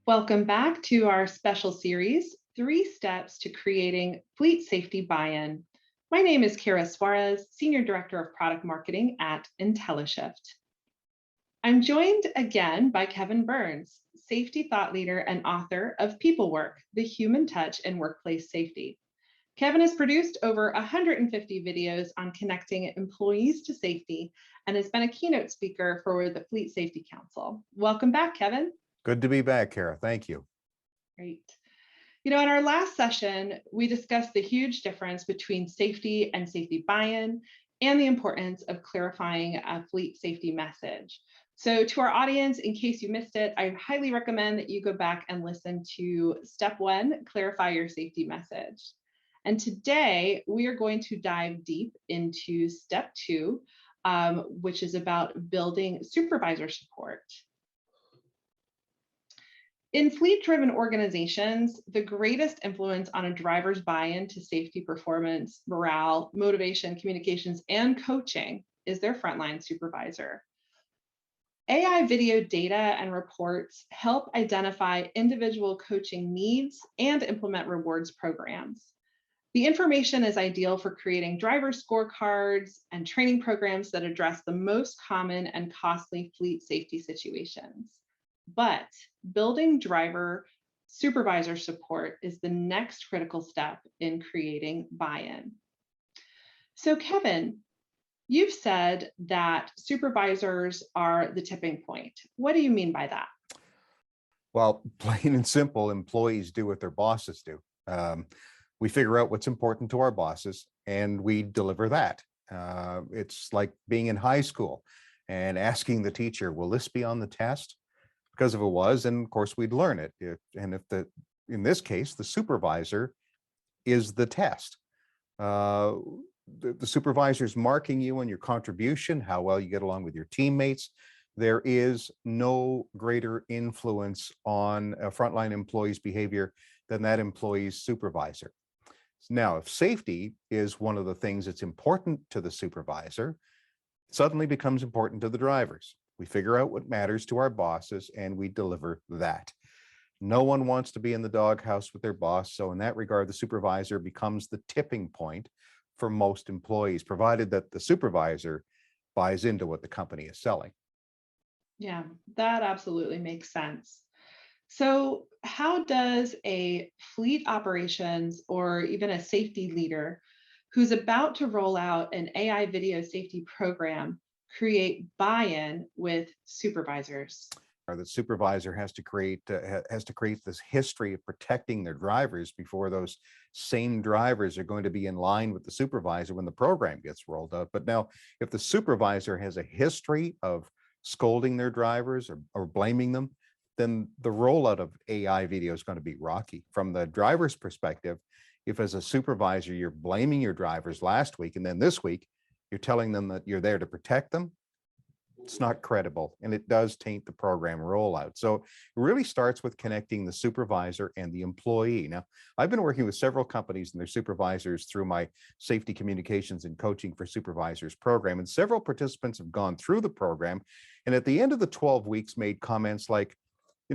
Welcome back to our special series, 3 Steps to Creating Fleet Safety Buy-in. My name is Kara Suarez, Senior Director of Product Marketing at IntelliShift. I'm joined again by Kevin Burns, Safety Thought Leader and author of People Work, The Human Touch in Workplace Safety. Kevin has produced over 150 videos on connecting employees to safety and has been a keynote speaker for the Fleet Safety Council. Welcome back, Kevin. Good to be back, Kara. Thank you. Great. In our last session, we discussed the huge difference between safety and safety buy-in and the importance of clarifying a fleet safety message. So to our audience, in case you missed it, I highly recommend that you go back and listen to step 1, clarify your safety message. And today we are going to dive deep into step 2, which is about building supervisor support. In fleet-driven organizations, the greatest influence on a driver's buy-in to safety performance, morale, motivation, communications, and coaching is their frontline supervisor. AI video data and reports help identify individual coaching needs and implement rewards programs. The information is ideal for creating driver scorecards and training programs that address the most common and costly fleet safety situations. But building driver supervisor support is the next critical step in creating buy-in. So Kevin, you've said that supervisors are the tipping point. What do you mean by that? Well, plain and simple, employees do what their bosses do. We figure out what's important to our bosses and we deliver that. It's like being in high school and asking the teacher, will this be on the test? Because if it was, and of course we'd learn it. In this case, the supervisor is the test. The supervisor's marking you on your contribution, how well you get along with your teammates. There is no greater influence on a frontline employee's behavior than that employee's supervisor. Now, if safety is one of the things that's important to the supervisor, it suddenly becomes important to the drivers. We figure out what matters to our bosses and we deliver that. No one wants to be in the doghouse with their boss. So in that regard, the supervisor becomes the tipping point for most employees, provided that the supervisor buys into what the company is selling. Yeah, that absolutely makes sense. So how does a fleet operations or even a safety leader who's about to roll out an AI video safety program create buy-in with supervisors? Or the supervisor has to create this history of protecting their drivers before those same drivers are going to be in line with the supervisor when the program gets rolled out. But now, if the supervisor has a history of scolding their drivers or blaming them, then the rollout of AI video is going to be rocky. From the driver's perspective, if as a supervisor you're blaming your drivers last week and then this week you're telling them that you're there to protect them, it's not credible, and it does taint the program rollout. So it really starts with connecting the supervisor and the employee. Now, I've been working with several companies and their supervisors through my safety communications and coaching for supervisors program, and several participants have gone through the program, and at the end of the 12 weeks made comments like,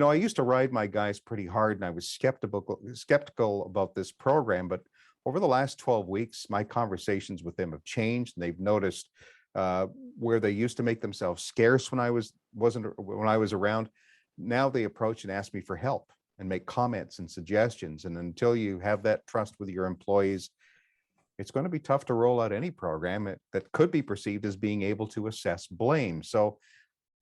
I used to ride my guys pretty hard and I was skeptical about this program, but over the last 12 weeks, my conversations with them have changed, and they've noticed where they used to make themselves scarce when I was around. Now they approach and ask me for help and make comments and suggestions. And until you have that trust with your employees, it's going to be tough to roll out any program that could be perceived as being able to assess blame. So,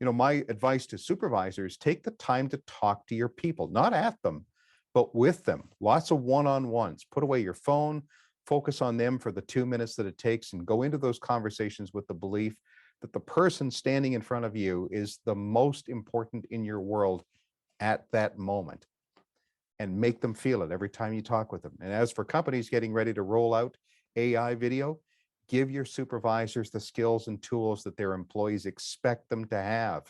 my advice to supervisors, take the time to talk to your people, not at them, but with them. Lots of one-on-ones. Put away your phone, focus on them for the 2 minutes that it takes, and go into those conversations with the belief that the person standing in front of you is the most important in your world at that moment, and make them feel it every time you talk with them. And as for companies getting ready to roll out AI video, give your supervisors the skills and tools that their employees expect them to have.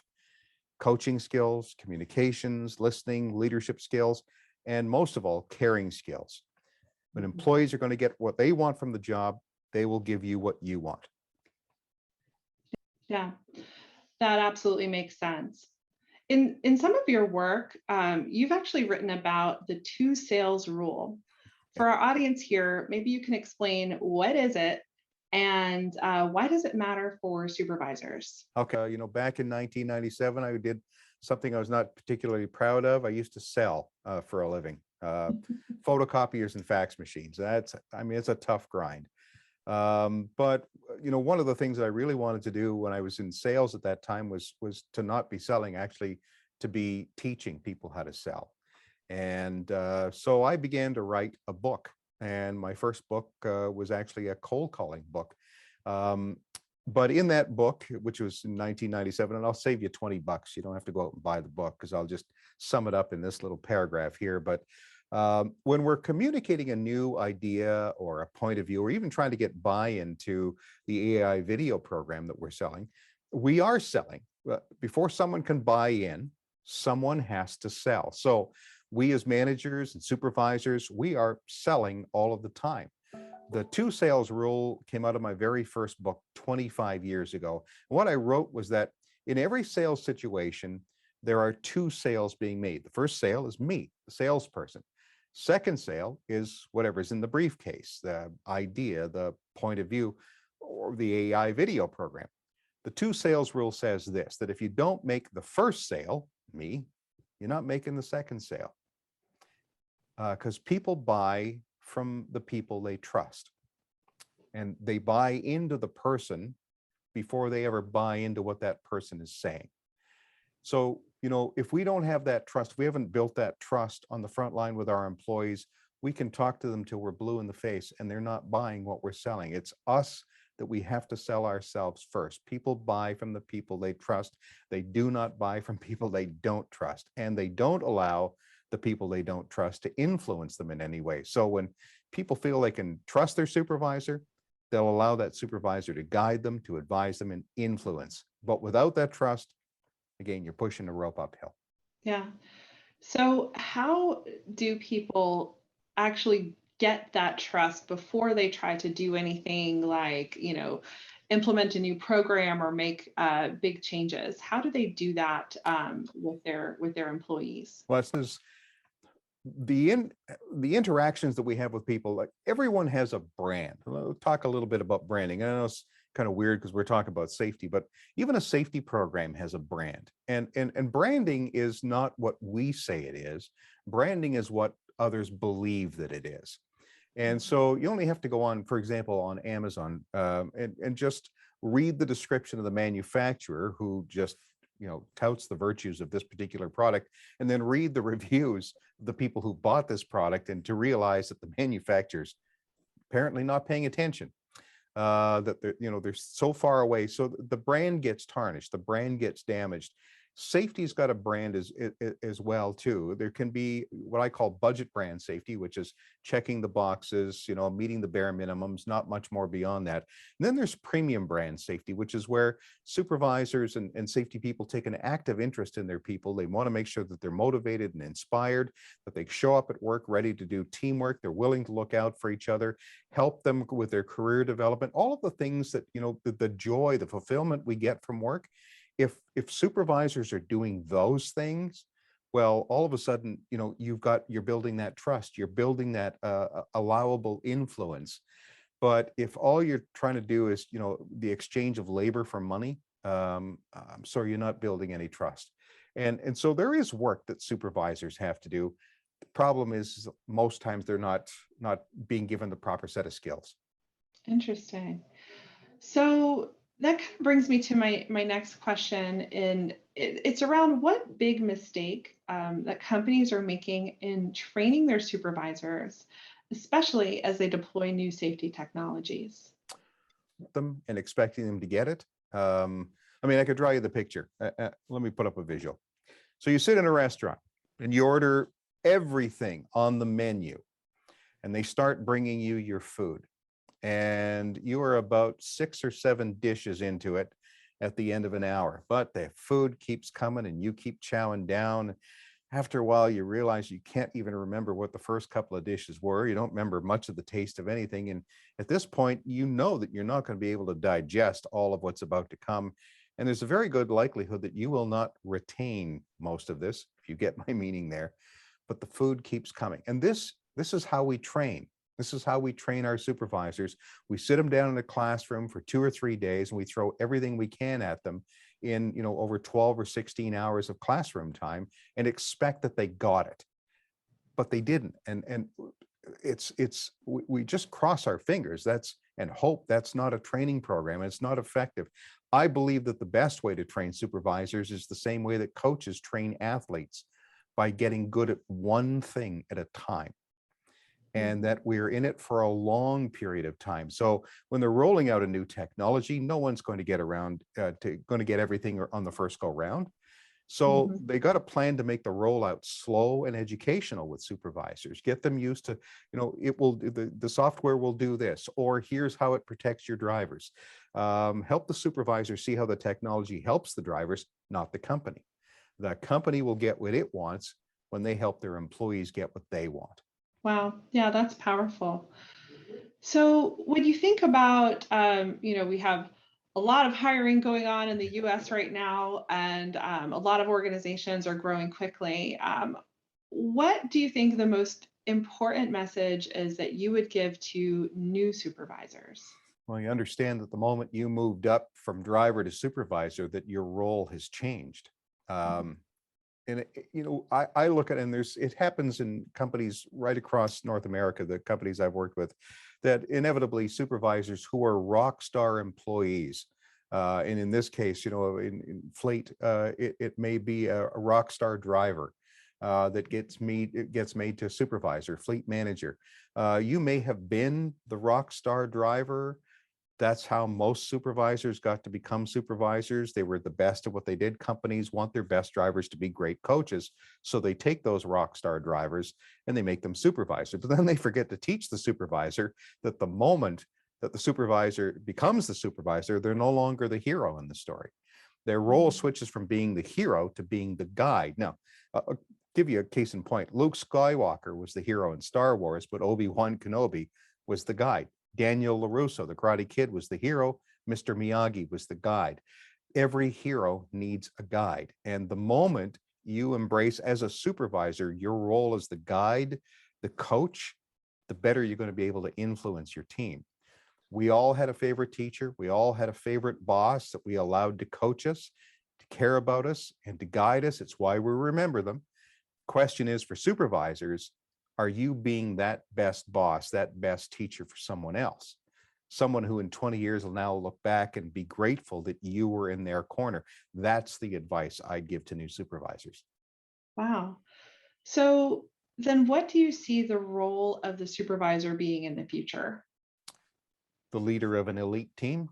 Coaching skills, communications, listening, leadership skills, and most of all, caring skills. When employees are going to get what they want from the job, they will give you what you want. Yeah, that absolutely makes sense. In some of your work, you've actually written about the two sales rule. Okay. For our audience here, maybe you can explain what is it and why does it matter for supervisors? Okay. Back in 1997, I did something I was not particularly proud of. I used to sell for a living, photocopiers and fax machines. I mean, it's a tough grind. But one of the things that I really wanted to do when I was in sales at that time was to not be selling, actually to be teaching people how to sell. And so I began to write a book. And my first book was actually a cold calling book. Um, but in that book, which was in 1997, and I'll save you $20, you don't have to go out and buy the book because I'll just sum it up in this little paragraph here. But when we're communicating a new idea or a point of view, or even trying to get buy-in to the AI video program that we're selling, we are selling. Before someone can buy in, someone has to sell. So we as managers and supervisors, we are selling all of the time. The two sales rule came out of my very first book 25 years ago. What I wrote was that in every sales situation, there are two sales being made. The first sale is me, the salesperson. Second sale is whatever's in the briefcase, the idea, the point of view, or the AI video program. The two sales rule says this, that if you don't make the first sale, me, you're not making the second sale. Because people buy from the people they trust. And they buy into the person before they ever buy into what that person is saying. So, if we don't have that trust, we haven't built that trust on the front line with our employees, we can talk to them till we're blue in the face and they're not buying what we're selling. It's us that we have to sell ourselves first. People buy from the people they trust. They do not buy from people they don't trust. And they don't allow the people they don't trust to influence them in any way. So when people feel they can trust their supervisor, they'll allow that supervisor to guide them, to advise them, and influence. But without that trust, again, you're pushing the rope uphill. Yeah. So, how do people actually get that trust before they try to do anything like, implement a new program or make big changes? How do they do that with their employees? Well, it's the interactions that we have with people. Like, everyone has a brand. We'll talk a little bit about branding. I know it's kind of weird because we're talking about safety, but even a safety program has a brand. And branding is not what we say it is. Branding is what others believe that it is. And so you only have to go on, for example, on Amazon, and just read the description of the manufacturer, who just touts the virtues of this particular product, and then read the reviews of the people who bought this product, and to realize that the manufacturer's apparently not paying attention, that they're so far away. So the brand gets tarnished, the brand gets damaged. Safety's got a brand as well too. There can be what I call budget brand safety, which is checking the boxes, meeting the bare minimums, not much more beyond that. And then there's premium brand safety, which is where supervisors and safety people take an active interest in their people. They want to make sure that they're motivated and inspired, that they show up at work ready to do teamwork. They're willing to look out for each other, help them with their career development, all of the things that, the joy, the fulfillment we get from work. If supervisors are doing those things, well, all of a sudden, you're building that trust, you're building that allowable influence. But if all you're trying to do is, the exchange of labor for money, I'm sorry, you're not building any trust. And so there is work that supervisors have to do. The problem is most times they're not being given the proper set of skills. Interesting. So that kind of brings me to my next question, and it's around what big mistake that companies are making in training their supervisors, especially as they deploy new safety technologies. Them and expecting them to get it. I mean, I could draw you the picture. Let me put up a visual. So you sit in a restaurant and you order everything on the menu, and they start bringing you your food. And you are about 6 or 7 dishes into it at the end of an hour, but the food keeps coming and you keep chowing down. After a while, you realize you can't even remember what the first couple of dishes were. You don't remember much of the taste of anything. And at this point, you know that you're not going to be able to digest all of what's about to come. And there's a very good likelihood that you will not retain most of this, if you get my meaning there, but the food keeps coming. And this is how we train. This is how we train our supervisors. We sit them down in a classroom for 2 or 3 days and we throw everything we can at them in, over 12 or 16 hours of classroom time and expect that they got it. But they didn't. And we just cross our fingers. And hope that's not a training program. It's not effective. I believe that the best way to train supervisors is the same way that coaches train athletes, by getting good at one thing at a time, and that we're in it for a long period of time. So when they're rolling out a new technology, no one's going to get around going to get everything on the first go round. So Mhm. they got a plan to make the rollout slow and educational with supervisors. Get them used to, the software will do this, or here's how it protects your drivers. Help the supervisor see how the technology helps the drivers, not the company. The company will get what it wants when they help their employees get what they want. Wow. Yeah, that's powerful. So when you think about, we have a lot of hiring going on in the US right now, and a lot of organizations are growing quickly. What do you think the most important message is that you would give to new supervisors? Well, you understand that the moment you moved up from driver to supervisor, that your role has changed. Mhm. Um, and I look at, and it happens in companies right across North America, the companies I've worked with, that inevitably supervisors who are rock star employees, and in this case, in Fleet, it may be a rock star driver that gets made to supervisor, fleet manager. You may have been the rock star driver. That's how most supervisors got to become supervisors. They were the best at what they did. Companies want their best drivers to be great coaches. So they take those rock star drivers and they make them supervisors. But then they forget to teach the supervisor that the moment that the supervisor becomes the supervisor, they're no longer the hero in the story. Their role Mhm. switches from being the hero to being the guide. Now, I'll give you a case in point. Luke Skywalker was the hero in Star Wars, but Obi-Wan Kenobi was the guide. Daniel LaRusso, the Karate Kid, was the hero. Mr. Miyagi was the guide. Every hero needs a guide. And the moment you embrace as a supervisor your role as the guide, the coach, the better you're going to be able to influence your team. We all had a favorite teacher. We all had a favorite boss that we allowed to coach us, to care about us, and to guide us. It's why we remember them. Question is, for supervisors, are you being that best boss, that best teacher for someone else? Someone who in 20 years will now look back and be grateful that you were in their corner. That's the advice I'd give to new supervisors. Wow. So then what do you see the role of the supervisor being in the future? The leader of an elite team.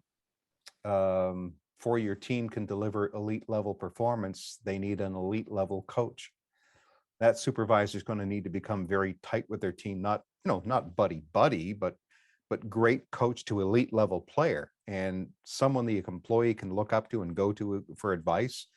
For your team can deliver elite level performance, they need an elite level coach. That supervisor is going to need to become very tight with their team, not buddy buddy, but great coach to elite level player, and someone the employee can look up to and go to for advice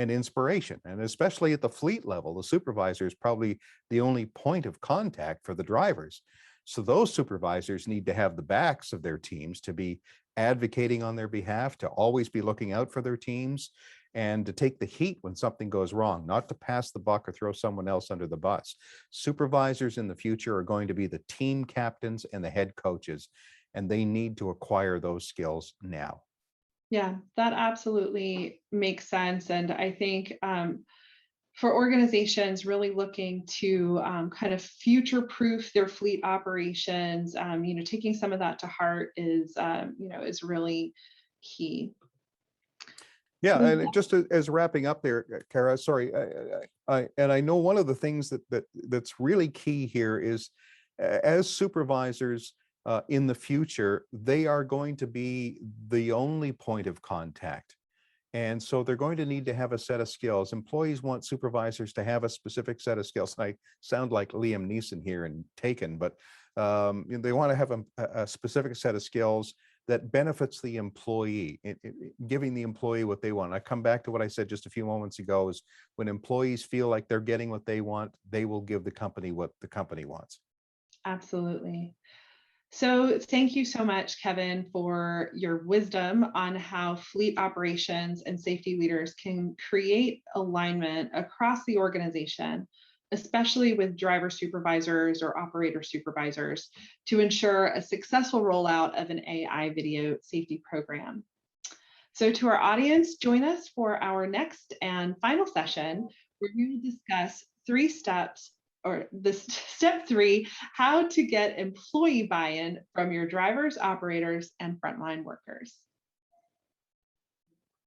and inspiration. And especially at the fleet level, the supervisor is probably the only point of contact for the drivers. So those supervisors need to have the backs of their teams to be advocating on their behalf, to always be looking out for their teams, and to take the heat when something goes wrong, not to pass the buck or throw someone else under the bus. Supervisors in the future are going to be the team captains and the head coaches, and they need to acquire those skills now. Yeah, that absolutely makes sense. And I think for organizations really looking to kind of future proof their fleet operations, taking some of that to heart is really key. Yeah, So, and just as wrapping up there, Kara, sorry, and I know one of the things that's really key here is, as supervisors in the future, they are going to be the only point of contact. And so they're going to need to have a set of skills. Employees want supervisors to have a specific set of skills. I sound like Liam Neeson here in Taken, but they want to have a specific set of skills that benefits the employee, giving the employee what they want. I come back to what I said just a few moments ago, is when employees feel like they're getting what they want, they will give the company what the company wants. absolutely. So thank you so much, Kevin, for your wisdom on how fleet operations and safety leaders can create alignment across the organization, especially with driver supervisors or operator supervisors, to ensure a successful rollout of an AI video safety program. So to our audience, join us for our next and final session, where we will discuss 3 steps, or this step 3, how to get employee buy-in from your drivers, operators, and frontline workers.